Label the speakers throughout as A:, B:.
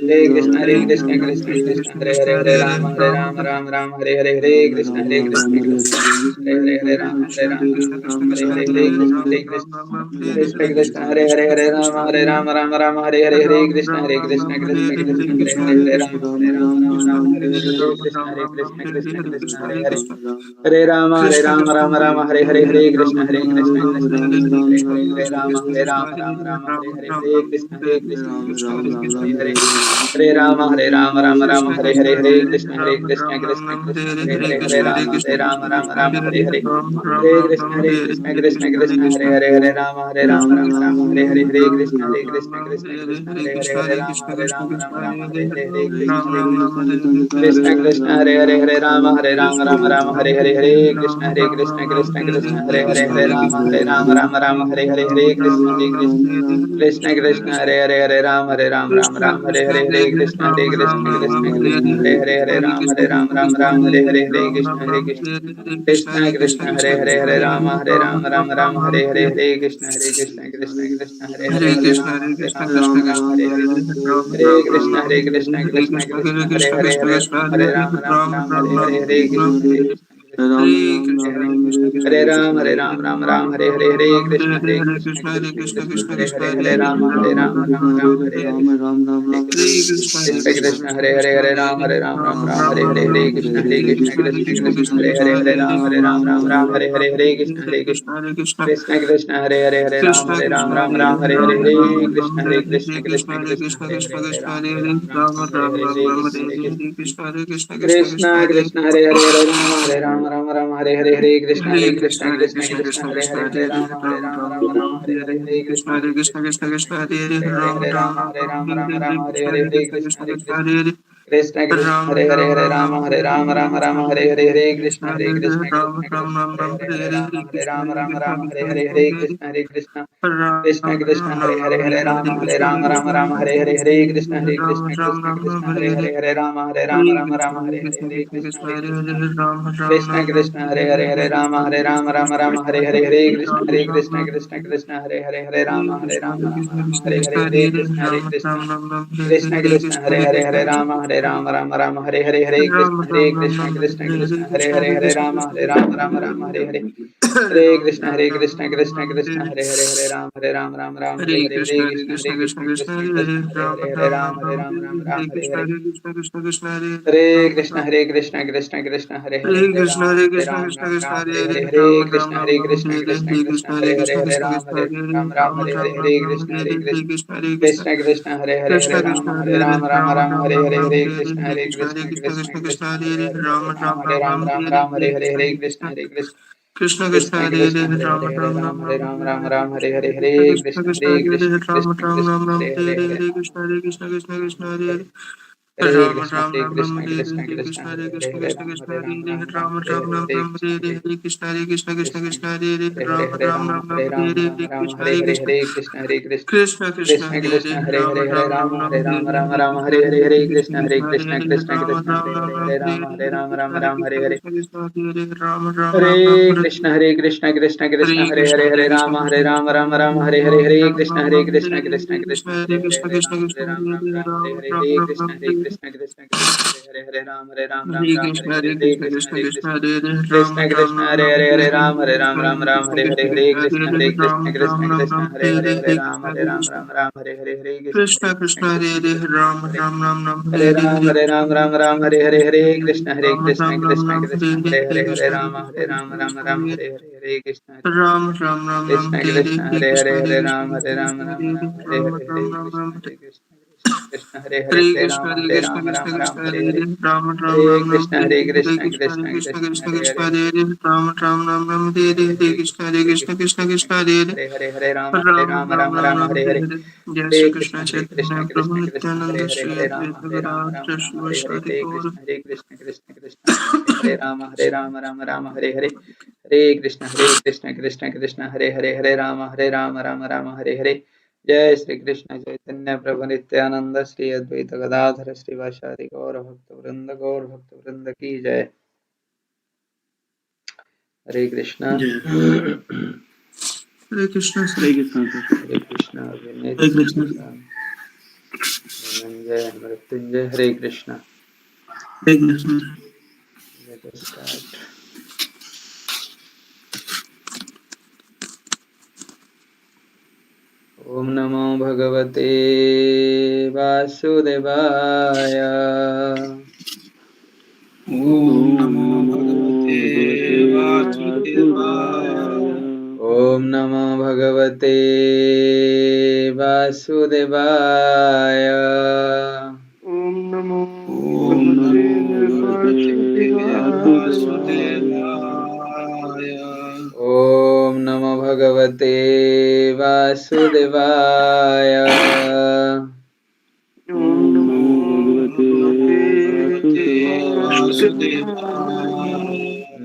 A: Hare Krishna Krishna Krishna Hare Hare Hare Rama Rama Rama Hare Hare Hare Krishna Krishna Krishna Hare Hare Rama Rama Hare Hare Hare Krishna Krishna Krishna Hare Hare Hare Rama Rama Hare Hare Hare Krishna Krishna Krishna Hare Hare Hare Rama Hare Hare Krishna Krishna Hare Hare Hare Rama Hare Hare Krishna Krishna Krishna Hare Hare Hare Rama Hare Hare Krishna Krishna Hare Hare Hare Rama Rama Hare Hare Krishna Krishna Hare Hare Hare Rama Hare Hare Hare Krishna Hare Rama Hare Hare Krishna Krishna Hare Rama Hare Hare Krishna Hare Rama Hare Hare Krishna Krishna Hare Rama Hare Hare Krishna Hare Rama Hare Hare Krishna Krishna Hare Rama Hare Hare Krishna Hare Rama Hare Hare Krishna Krishna Hare Rama Hare Hare Hare Krishna Hare Rama Hare Hare Hare Ram Hare Hare Krishna Hare Rama Hare Hare Krishna Hare Ram Hare Hare Krishna Krishna Hare Ram Hare Hare Krishna Hare Ram Hare Hare Krishna Hare Ram Hare Hare Krishna Hare Ram Hare Hare Krishna Hare Ram Hare Hare Hare Ram Hare Hare Krishna Hare Ram Hare Hare Krishna Hare Ram Hare Hare Krishna Hare Ram Hare Hare Krishna Hare Ram Hare Hare Krishna Hare Ram Hare Hare Krishna Hare Ram Hare Hare Krishna Hare Ram Hare Hare Krishna Hare Ram Hare Hare Hare Krishna Hare Ram Hare Hare Hare Krishna Hare Hare Ram Hare Hare Krishna Hare Ram Hare Hare Hare Ram Hare Krishna Ram Hare Hare जय श्री कृष्ण चैतन्य प्रभु नित्यानंद श्री अद्वैत गदाधर श्रीवासादि गौर भक्त वृंद की जय। हरे कृष्णा
B: हरे कृष्णा
A: हरे Krishna. Dhananjay and Mrityunjay. Hare Krishna.
B: Hare Krishna.
A: Let us start. Om Namo Bhagavate Vasudevaya.
B: Om Namo Bhagavate Vasudevaya.
A: Om Namo Bhagavate Vasudevaya.
C: Om Namo
B: Om Namo Bhagavate
C: Vasudevaya.
A: Om Namo Bhagavate Vasudevaya.
C: Om Namo Bhagavate
B: Vasudevaya.
C: Vasudevaya.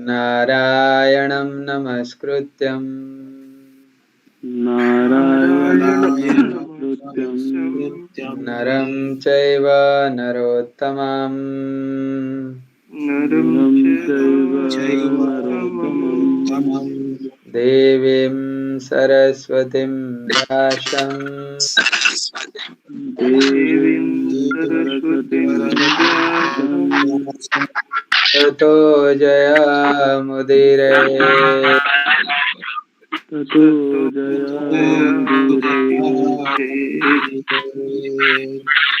A: Narayanam Namaskrutyam
C: Narayanam
B: Narayanam
C: Namaskrityam
A: Naram Chaiva Narottamam
C: Naram Chaiva
B: Chaiva
C: Narottamam
B: Narottamam
A: Devim Saraswatim Vyasam
C: Devim Saraswatim Vyasam
B: Saraswatim
A: Tato Jayamudire
C: Tato Jayamudire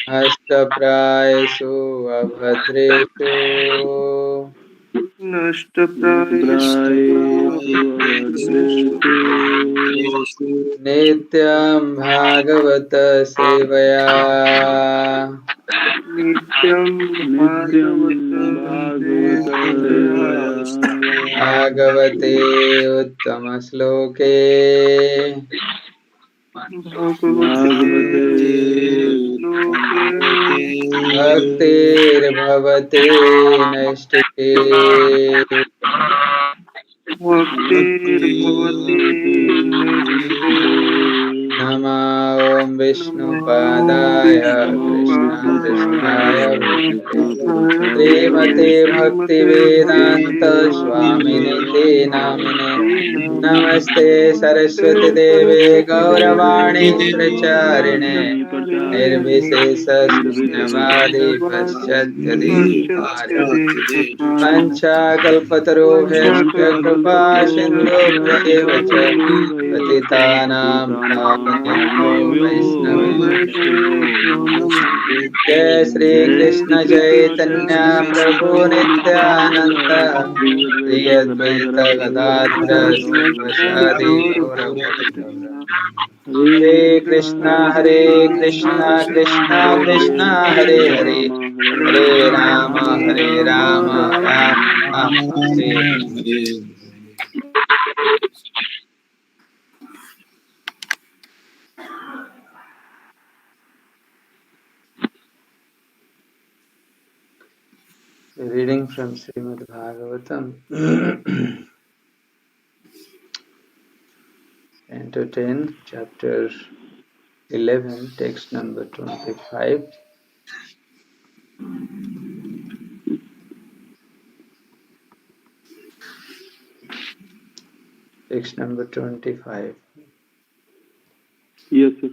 A: Ashtaprayasu Abhadreshu
C: Nashtaprayesu Abhadreshu
A: Nityam Bhagavata Sevaya
C: Nityam
B: Nityam
C: Bhagavata
B: Bhagavata
C: Sevaya
A: Bhagavate Uttama Sloke
C: Bhagavate
B: Bhagavate
C: Sloke
A: Bhaktir Bhavate Naistike
C: Bhaktir Bhavati Nastite
A: Nama Om Vishnu
C: Namo
A: Padaya
C: Vishnu
A: Krishna Prasthaya
C: Padaya
A: Bhutale
C: Krishnaya
A: Srimate
C: Bhutale
A: Bhakti
C: Srimate Bhakti
A: Vedanta Swamini Te Namine
C: Vedanta
A: Namaste
C: Namaste
A: Saraswati Deve
C: Saraswati
A: Gauravani
C: Devi
A: Pracharine
C: Gauravaani
A: Nirvisesa Sunyavadi
C: Nirvishesha
A: Paschatya Devatarine
C: Paschatyadevatarine
A: Panchakalpatarubhyascha Kripa Sindhubhya Patitanam Pavanebhyo Vaishnavebhyo Jai Shri Krishna Chaitanya Prabhu Nityananda Shri Advaita Gadadhara Sivasadi Gaura Bhaktavara Hare Krishna Krishna Krishna Hare Hare Hare Rama Rama Hare Reading from Srimad Bhagavatam, Canto 10, Chapter 11, Text number 25. Text number 25.
C: Yes, sir.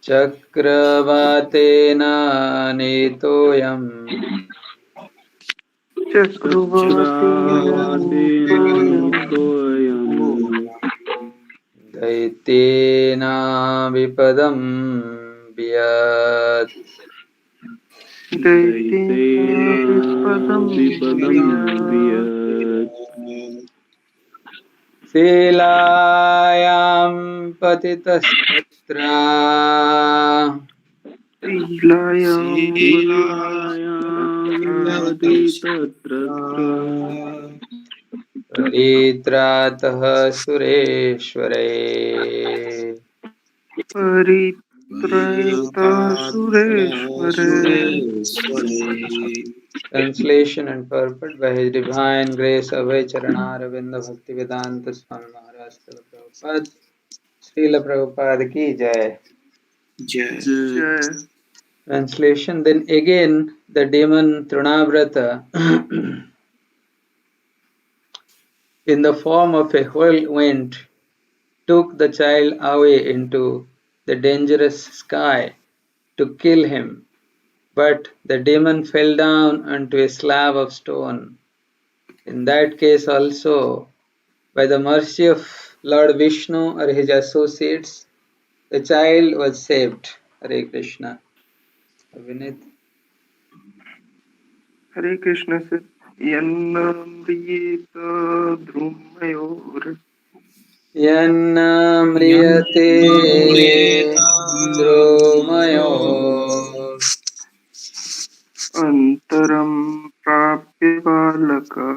A: Chakravātena netoyam
C: Chakravartina
B: Nitoyam
A: Daityena vipadam vyat
C: Daitina
B: Daitena
C: Vispadam
B: Vipadam
C: Vyat
B: Vyat
A: Silayam patitastra
C: Silayam
B: Silayam Patitatra
A: परित्रातः सुरेश्वरे
C: Paritrayata Sureshware.
A: Translation and purport by His Divine Grace Abhay Charanaраvinda Bhaktivedanta Swami Maharaj Srila Prabhupada Srila Prabhupada ki Jai.
B: Jai.
C: Jai.
A: Translation. Then again the demon Trinavrata in the form of a whirlwind took the child away into the dangerous sky to kill him. but the demon fell down onto a slab of stone. In that case also, by the mercy of Lord Vishnu or his associates, the child was saved. Hare Krishna. Vinith.
C: Hare Krishna sir. Yannamriyeta dhrumayor
A: Yannamriyate Dromayo
C: antaram prapya balaka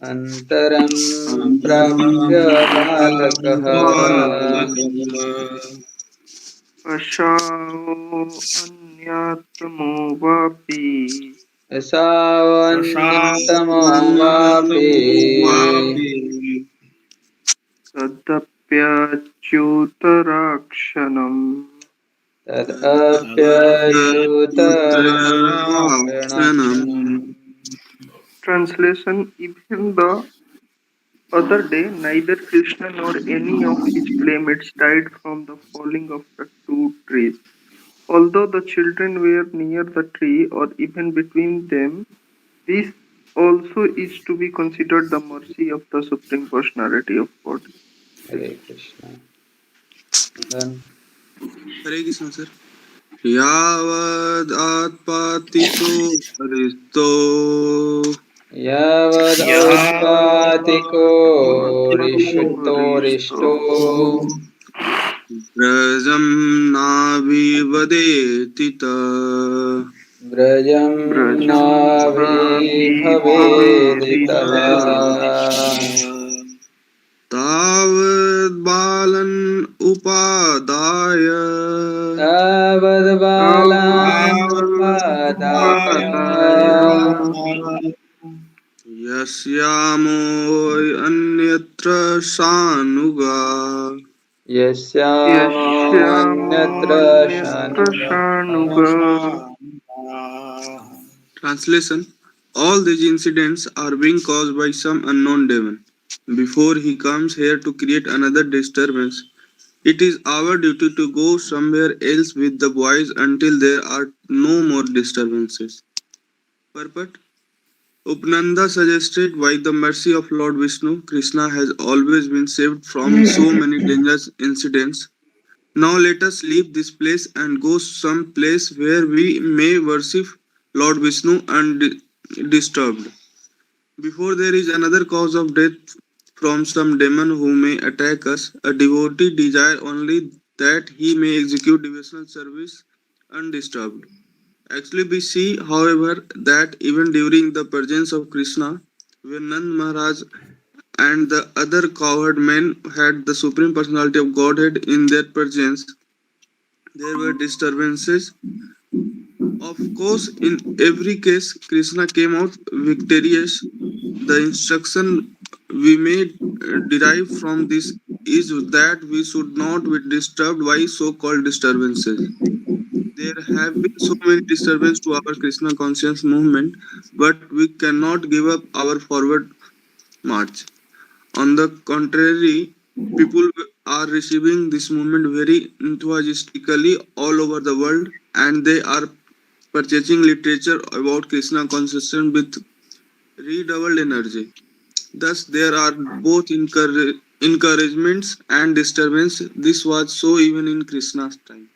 A: Antaram Prapya Balakaha
C: ashao anyatamo vapi
A: Yasavanyatamo Vapi
C: तदप्यच्युतराक्षणम्
A: Tadapyachutarakshanam.
C: Translation: Even the other day, neither Krishna nor any of his playmates died from the falling of the two trees. Although the children were near the tree or even between them, this also is to be considered the mercy of the Supreme Personality of Godhead.
A: Hare Krishna. Then
B: Hare Krishna, sir. Yavadātpātiso aristo
A: Yavad Outpatiko Rishutto
B: Brajam nabhivadetita
A: Brajam
C: Brajam
A: Navi Bhaveditaha
B: Tavad balan upadaya
A: Tavad Balan Upadaya
B: Yasyamoy anyatra sanuga.
A: Yasyamo Anyatra Shanuga.
C: Yashyamanyatra
B: Translation: all these incidents are being caused by some unknown demon. Before he comes here to create another disturbance, it is our duty to go somewhere else with the boys until there are no more disturbances. Purport: Upananda suggested by the mercy of Lord Vishnu, Krishna has always been saved from so many dangerous incidents. Now let us leave this place and go some place where we may worship Lord Vishnu undisturbed. Before there is another cause of death from some demon who may attack us, a devotee desire only that he may execute devotional service undisturbed. Actually, we see, however, that even during the presence of Krishna, when Nand Maharaj and the other cowherd men had the Supreme Personality of Godhead in their presence, there were disturbances. Of course, in every case, Krishna came out victorious. The instruction we may derive from this is that we should not be disturbed by so called disturbances. There have been so many disturbances to our Krishna conscious movement, but we cannot give up our forward march. On the contrary, people are receiving this movement very enthusiastically all over the world, and they are purchasing literature about Krishna consciousness with redoubled energy. Thus, there are both encouragements and disturbance. This was so even in Krishna's time.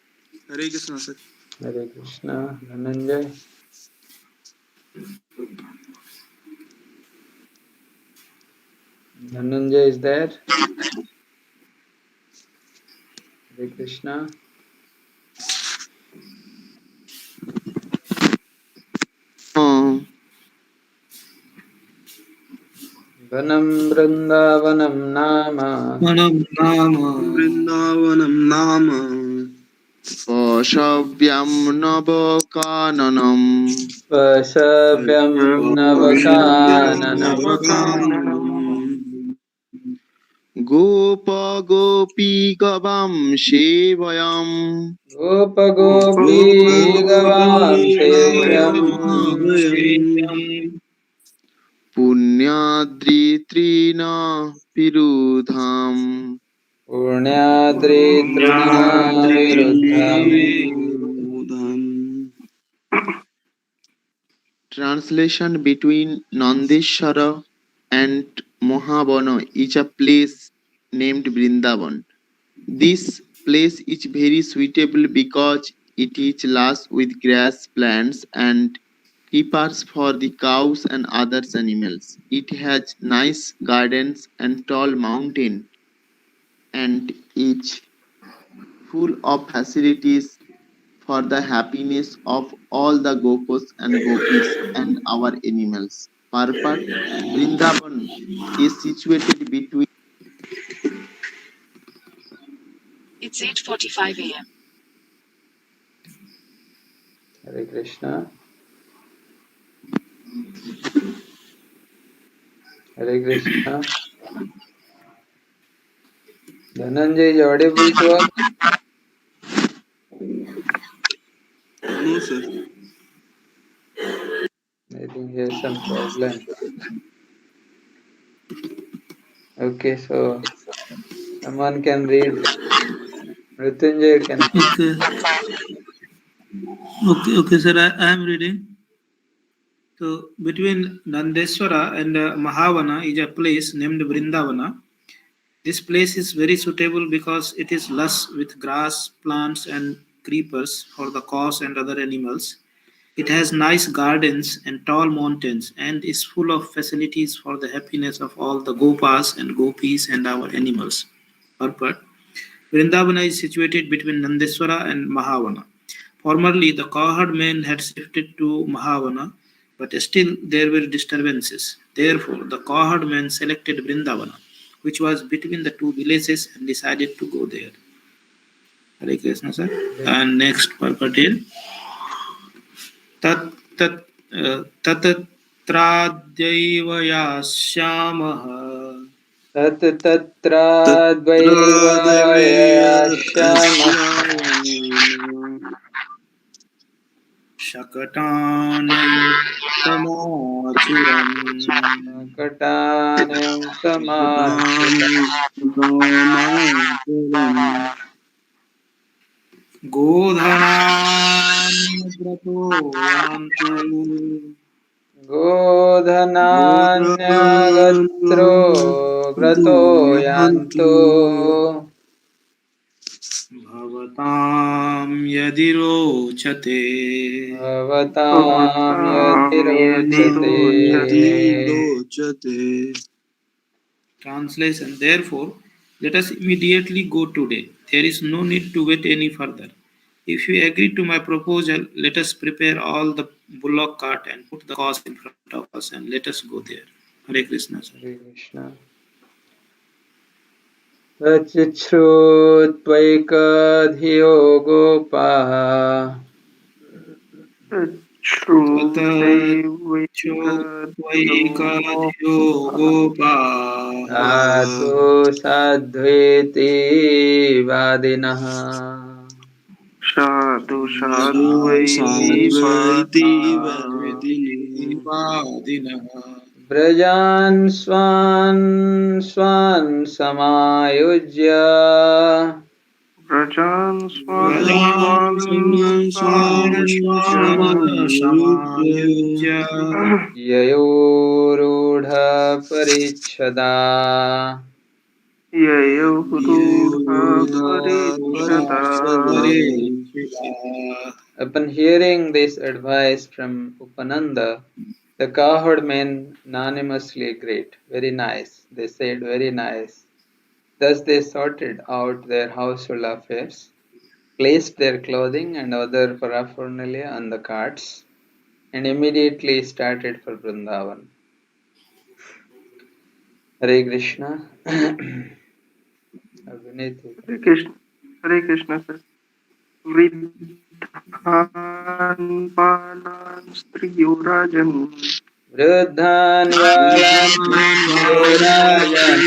B: Hare Krishna, sir.
A: Hare Krishna. Dhananjay. Dhananjay is there. Hare Krishna. Vanam Vrindavanam Nama
B: Vrindavanam Nama
D: Vashavyam Navakananam
A: Vasabhyam Navakananam
D: Gopa Gopi Gavam Shevayam
A: Gopa Gopi Gavam Sevyam
D: Punyadri Trina Pirudham
A: Punyadri Trina Viruddham
B: Udham.
D: Translation between Nandeshwara and Mahavana is a place named Vrindavan. This place is very suitable because it is lush with grass, plants, and creepers for the cows and other animals. It has nice gardens and tall mountain and is full of facilities for the happiness of all the gopis and gopis and our animals. Purport: Vrindavan is situated between
E: It's 8:45 a.m.
A: Hare Krishna. Hare Krishna. Dhananjay is audible to all?
B: No, sir.
A: I think he has some problem. Okay, so someone can read. Mrityunjay can read.
F: Okay, sir. I am reading. So between Nandeswara and Mahavana is a place named Vrindavana. This place is very suitable because it is lush with grass, plants, and creepers for the cows and other animals. It has nice gardens and tall mountains and is full of facilities for the happiness of all the gopas and gopis and our animals. Purport: Vrindavana is situated between Nandeswara and Mahavana. Formerly, the cowherd men had shifted to Mahavana, but still there were disturbances. Therefore, the cowherd men selected Vrindavana, which was between the two villages, and decided to go there. Hare Krishna, sir. And next, Parpatil. Tat tat Tatatradyaiva yasyamah
A: Tat tatraadvaivayashyamah
F: Shakatanayuktamachuram
A: Sakatanyam samachuram
F: Godhananyagrato yantu
A: Godhananyagatro grato yanto
F: Bhavatam yadirochate.
A: Bhavatam
C: भवतां
A: yatirochate.
C: यदिरोचते
F: Translation: Therefore, let us immediately go today. There is no need to wait any further. If you agree to my proposal, let us prepare all the bullock cart and put the cows in front of us and let us go there. Hare Krishna, sir.
A: Hare Krishna. Rachichrutvaikadhiyo gopaha
F: Tatachotvayikadhyo gopaha
A: Sadhu sadhveti vadinaha
C: Sadhu Sadhu why वादिनः
F: Vadinaha
A: Brajan swan swan samayujya
C: व्रजान् स्वान्
F: Rajan
C: स्वान्
F: Samayujya
A: Yayorudha parichada
C: ययौ रूढा परिच्छदा
A: Upon hearing this advice from Upananda, the cowherd men unanimously agreed. Very nice. They said, very nice. Thus they sorted out their household affairs, placed their clothing and other paraphernalia on the carts, and immediately started for Vrindavan. Hare Krishna. Abhinay
C: Hare Krishna sir वृद्धान् बालान् स्त्रियो राजन्
A: Vruddhan valan yorajan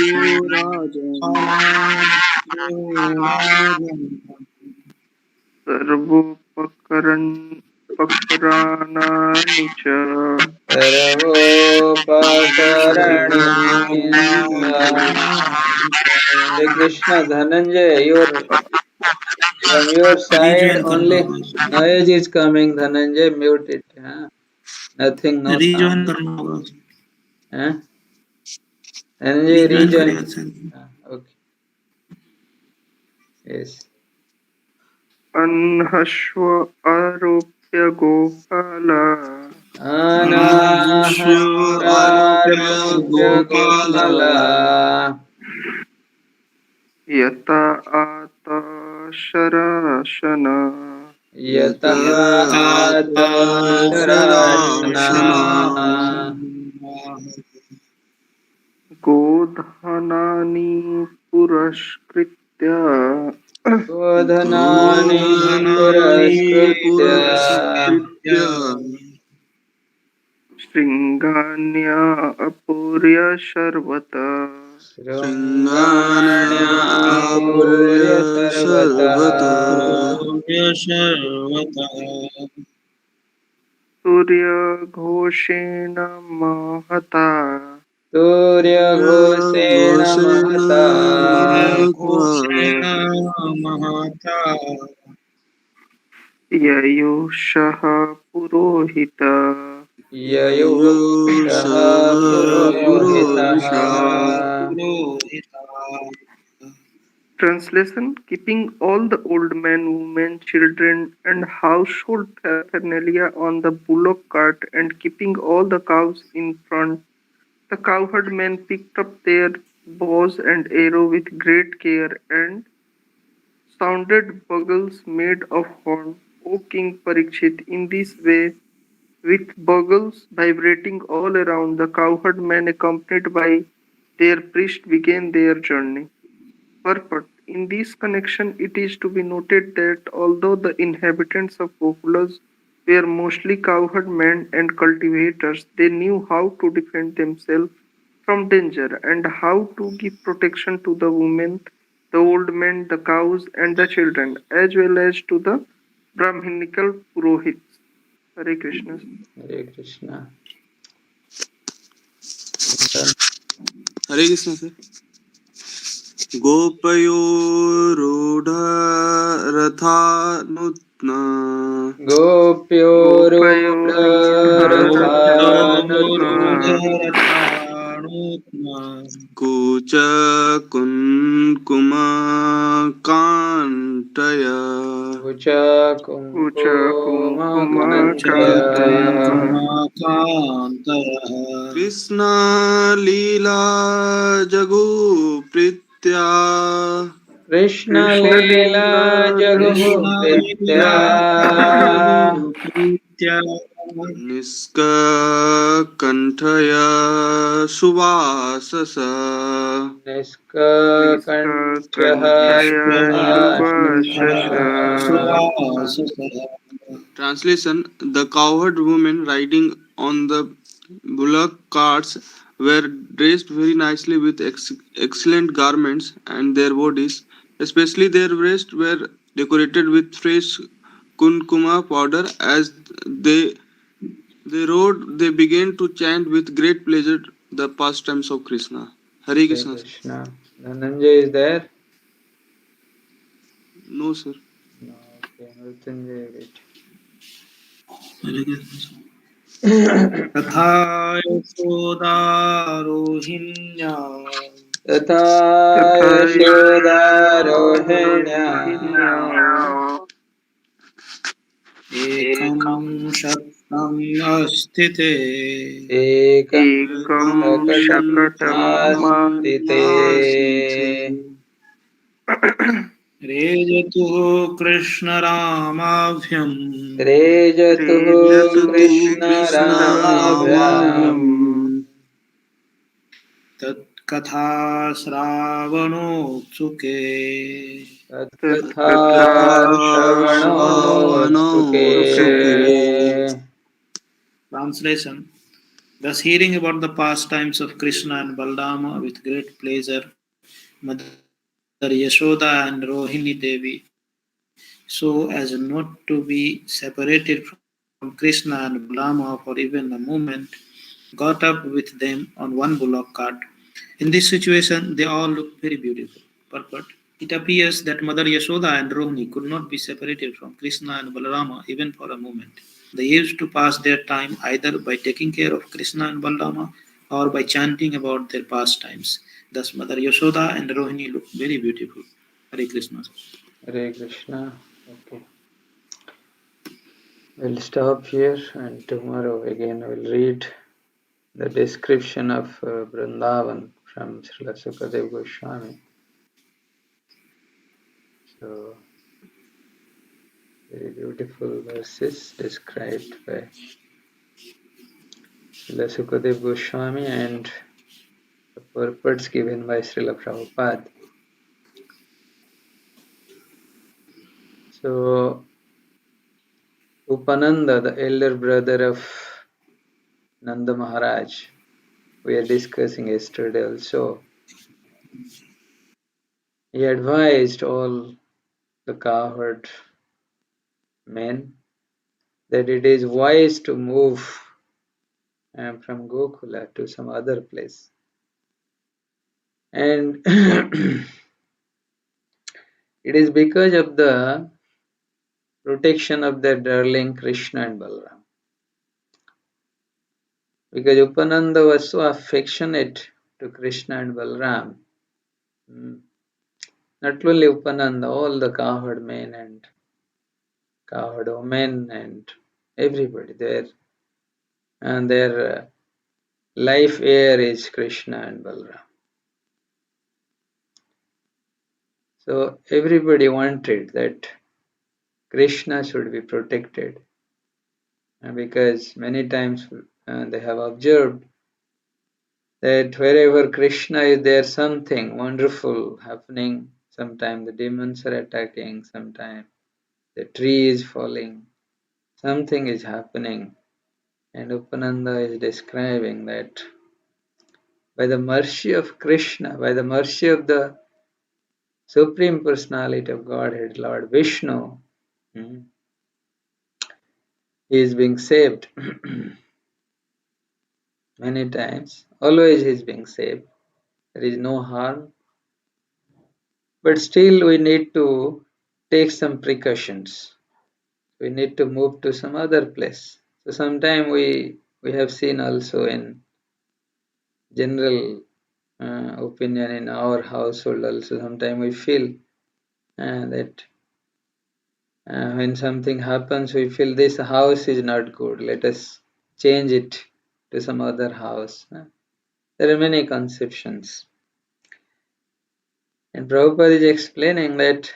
C: सर्वोपकरणानि च
A: sarvopakaranimva. Hare Krishna, Dhananjay, from your side
F: Rejoin
A: only
F: Karna.
A: noise is coming. Dhananjay, mute it. Huh? Nothing, no
F: Rejoin
A: sound.
F: करना होगा.
A: Huh? Dhananjay,
F: Rejoin
A: rejoin.
F: करेगा sir.
A: Okay. Yes.
C: अन्हश्व आरोप्य Gopala
A: अनाहस्वारोप्य Gopala
C: यता आता शराशना
A: यतः आतशराशना
C: गोधनानि पुरस्कृत्य
A: गोधनानि
B: गोधनानि
A: पुरस्कृत्य
B: पुरस्कृत्य
C: शृङ्गान्या अपूर्य शर्वता
A: शृङ्गाण्या आपूर्य
B: शृङ्गान्यापूर्य
A: सर्वतः
B: सर्वतः
C: सूर्यघोषेण महता
A: सूर्यघोषेण
B: सूर्यघोषेण
A: महता
B: महता
C: ययुषः पुरोहित
A: ययुषः
B: ययुषः
A: पुरोहितः
B: पुरोहितः.
C: Translation: Keeping all the old men, women, children, and household paraphernalia on the bullock cart and keeping all the cows in front, the cowherd men picked up their bows and arrow with great care and sounded bugles made of horn. O King Parikshit, in this way, with bugles vibrating all around, the cowherd men, accompanied by their priest, began their journey. Purport: In this connection, it is to be noted that although the inhabitants of Gokulas were mostly cowherd men and cultivators, they knew how to defend themselves from danger and how to give protection to the women, the old men, the cows, and the children, as well as to the Brahminical Purohits. Hare Krishna.
A: Hare Krishna.
B: Hare Krishna sir. गोपयोरूढा रथानुत्ना
A: गोप्यो रूढरथानुत्ना
B: Cooch कुङ्कुमकान्तया
A: Cooch
C: Ucha
A: कुङ्कुमकान्तया
C: Kumkumakantaya
B: Krishnaleela जगुप्रीत्या
C: Krishna
A: Krishnaleela
C: Leela
A: जगुः प्रीत्या
B: निष्कण्ठया सुवाससा
A: निष्ककण्ठ्यः
C: Niskakantaya
A: सुभाषितः
C: Shubhashasha.
B: Translation: The cowherd women riding on the bullock carts were dressed very nicely with excellent garments, and their bodies, especially their breasts, were decorated with fresh kunkuma powder. As they rode, they began to chant with great pleasure the pastimes of Krishna. Hare
A: Hare
B: Krishna. Sir.
A: Krishna. Dhananjay is there?
B: No, sir.
A: No, okay. Mrityunjay, wait.
F: तथा यशोदारोहिण्या
A: तथा
C: तथा
A: यशोदारोहिण्या
F: एकं शतम् अस्तिते
A: एकं
C: एकं
A: शकटमास्तिते
F: रेजतुः कृष्णरामाभ्यम्
A: त्रेजतुः
C: कृष्णरामाभ्यं
A: कृष्णरामाभ्याम्
F: तत्कथा श्रावणोत्सुके
A: तत्कथा
C: तत्कथा
A: श्रवणोत्सुके
C: श्रवणोत्सुके
F: Translation: Thus, hearing about the pastimes of Krishna and Balrama with great pleasure, Mother Yashoda and Rohini Devi, so as not to be separated from Krishna and Balrama for even a moment, got up with them on one bullock cart. In this situation, they all looked very beautiful. Purport: It appears that Mother Yashoda and Rohini could not be separated from Krishna and Balarama even for a moment. They used to pass their time either by taking care of Krishna and Balrama or by chanting about their pastimes. Thus, Mother Yashoda and Rohini look very beautiful. Hare Krishna.
A: Hare Krishna. Okay. We'll stop here and tomorrow again we'll read the description of Vrindavan from Srila Sukadeva Goswami. So, very beautiful verses described by Srila Sukadeva Goswami and the purports given by Srila Prabhupada. So, Upananda, the elder brother of Nanda Maharaj, we are discussing yesterday also, he advised all the cowherd men that it is wise to move from Gokula to some other place. And it is because of the protection of their darling Krishna and Balaram. Because Upananda was so affectionate to Krishna and Balaram. Not only Upananda, all the cowherd men and cowherd women and everybody there. And their life air is Krishna and Balaram. So everybody wanted that Krishna should be protected. Because many times they have observed that wherever Krishna is there, something wonderful happening. Sometimes the demons are attacking, sometimes the tree is falling, something is happening. And Upananda is describing that by the mercy of Krishna, by the mercy of the Supreme Personality of Godhead, Lord Vishnu, he is being saved. Many times, always he is being saved. There is no harm. But still we need to take some precautions. We need to move to some other place. So sometime we have seen also in general opinion in our household also, sometimes we feel that when something happens, we feel this house is not good. Let us change it to some other house. There are many conceptions. And Prabhupada is explaining that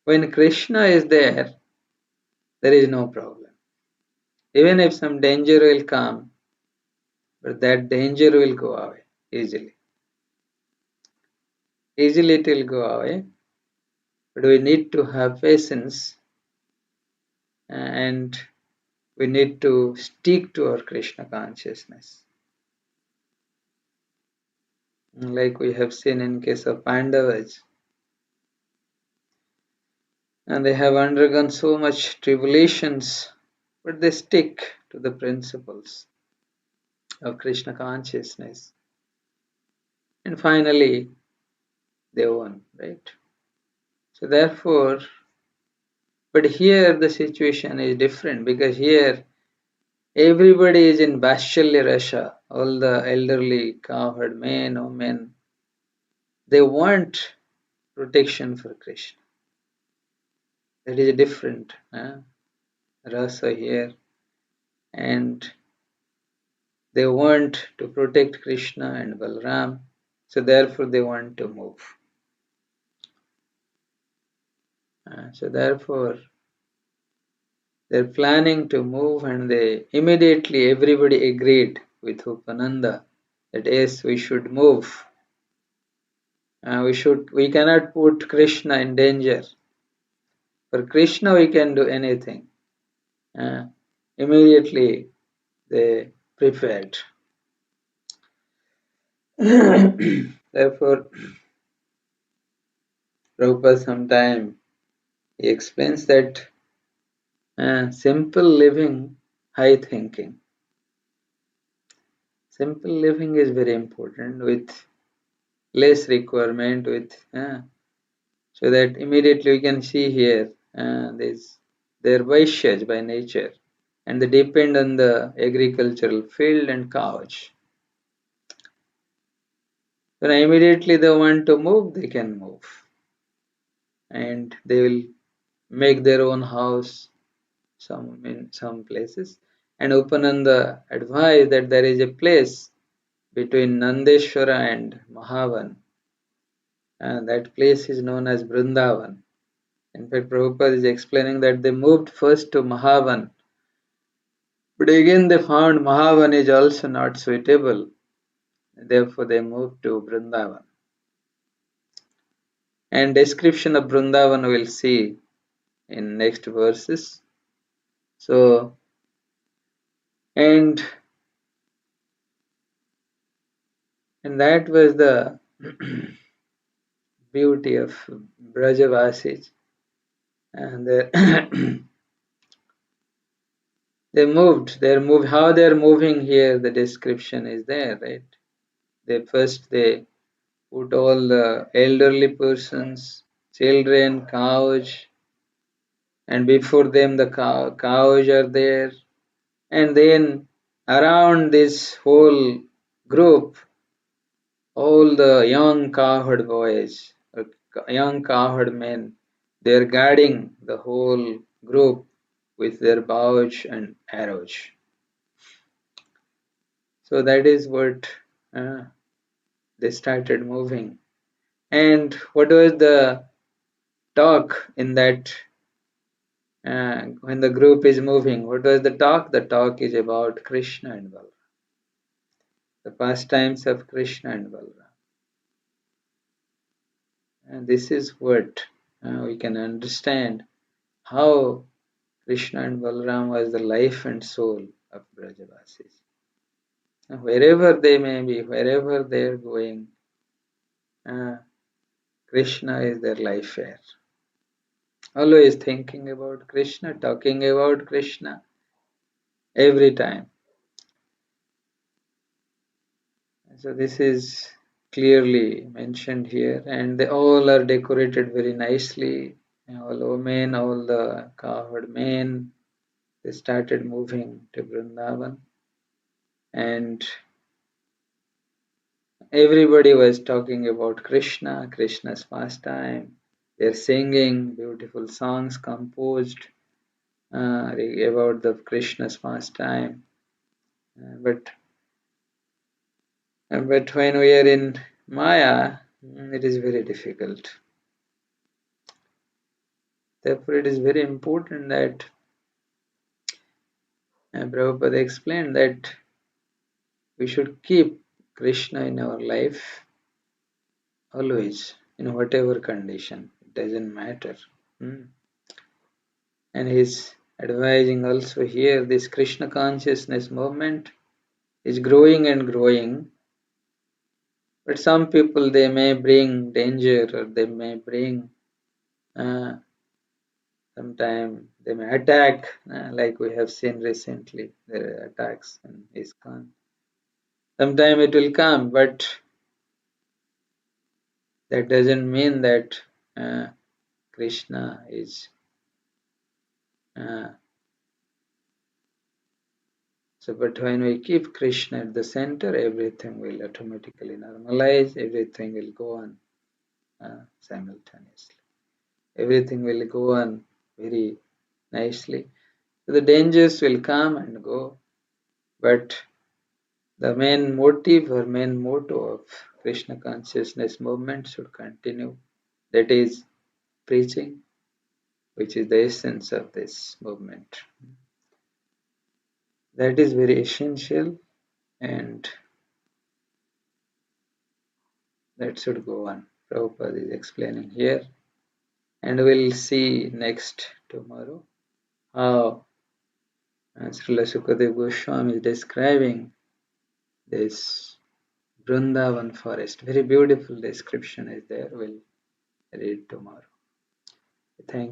A: when Krishna is there, there is no problem. Even if some danger will come, but that danger will go away easily. Easily it will go away, but we need to have patience and we need to stick to our Krishna consciousness. Like we have seen in case of Pandavas, and they have undergone so much tribulations, but they stick to the principles of Krishna consciousness. And finally, they won, right? So therefore, but here the situation is different because here everybody is in Vatshalya Rasha, all the elderly cowherd men or women, they want protection for Krishna. That is a different rasa here, and they want to protect Krishna and Balram, so therefore they want to move. So therefore they're planning to move, and they immediately everybody agreed with Upananda that yes, we should move. We cannot put Krishna in danger. For Krishna we can do anything. Immediately they prepared. Therefore, Prabhupada sometime he explains that simple living, high thinking. Simple living is very important with less requirement, with so that immediately we can see here they're Vaishyas by nature, and they depend on the agricultural field and cows. When immediately they want to move, they can move, and they will make their own house in some places, and Upananda advised that there is a place between Nandeshwara and Mahavan, and that place is known as Vrindavan. In fact, Prabhupada is explaining that they moved first to Mahavan, but again they found Mahavan is also not suitable, therefore they moved to Vrindavan. And description of Vrindavan we'll see in next verses. So, and that was the beauty of Brajavasis, and they moved. How they're moving here. The description is there, right? They put all the elderly persons, children, cows, and before them the cows are there, and then around this whole group, all the young cowherd boys, young cowherd men, they're guarding the whole group with their bows and arrows. So that is what they started moving. And what was the talk in that when the group is moving? What was the talk? The talk is about Krishna and Balaram, the pastimes of Krishna and Balaram. And this is what we can understand how Krishna and Balaram was the life and soul of Brajavasis. Wherever they may be, wherever they are going, Krishna is their life air. Always thinking about Krishna, talking about Krishna every time. So this is clearly mentioned here, and they all are decorated very nicely. All women, all the cowherd men, they started moving to Vrindavan, and everybody was talking about Krishna, Krishna's pastime. They're singing beautiful songs composed about the Krishna's pastime. But when we are in Maya, it is very difficult. Therefore, it is very important that Prabhupada explained that we should keep Krishna in our life always, in whatever condition. It doesn't matter. And he's advising also here this Krishna consciousness movement is growing and growing. But some people, they may bring danger, or they may bring sometimes they may attack, like we have seen recently. There are attacks in ISKCON. Sometime it will come, but that doesn't mean that Krishna is so. But when we keep Krishna at the center, everything will automatically normalize. Everything will go on simultaneously. Everything will go on very nicely. So the dangers will come and go, but the main motive or main motto of Krishna consciousness movement should continue. That is preaching, which is the essence of this movement. That is very essential, and that should go on. Prabhupada is explaining here, and we'll see next tomorrow how Srila Sukadev Goswami is describing this Vrindavan forest. Very beautiful description is there. We'll read tomorrow. Thank you.